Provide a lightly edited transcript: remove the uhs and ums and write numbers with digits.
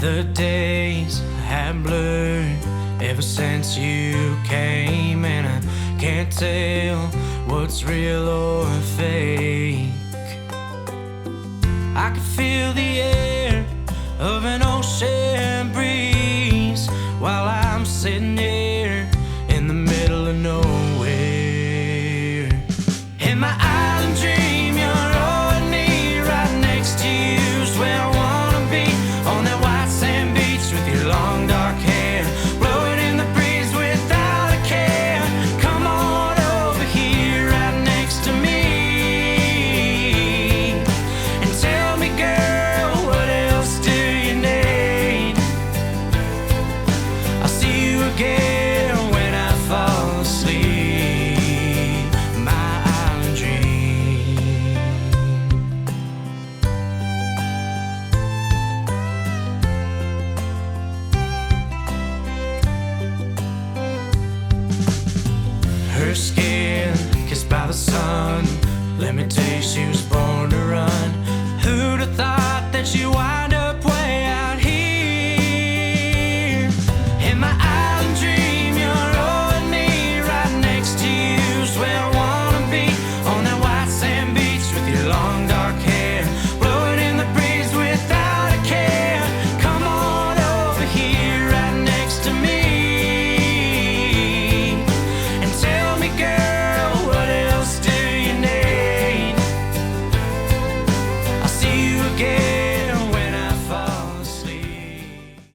The days have blurred ever since you came, and I can't tell what's real or fake. I can feel the air of an ocean breeze while I'm sitting here in the middle of nowhere. In my island dream, you're holding me right next to you's where I wanna be, on that white sand beach with your long dark hair, blowing in the breeze without a care. Come on over here right next to me and tell me, girl, what else do you need? I'll see you again when I fall asleep. My island dream. Her skin kissed by the sun, let me tell you she was born to run. Who'd have thought that she'd wind up way out here? In my island dream, you're holding me right next to you's where I wanna be, on that white sand beach with your long dark hair, blowing in the breeze without a care. Come on over here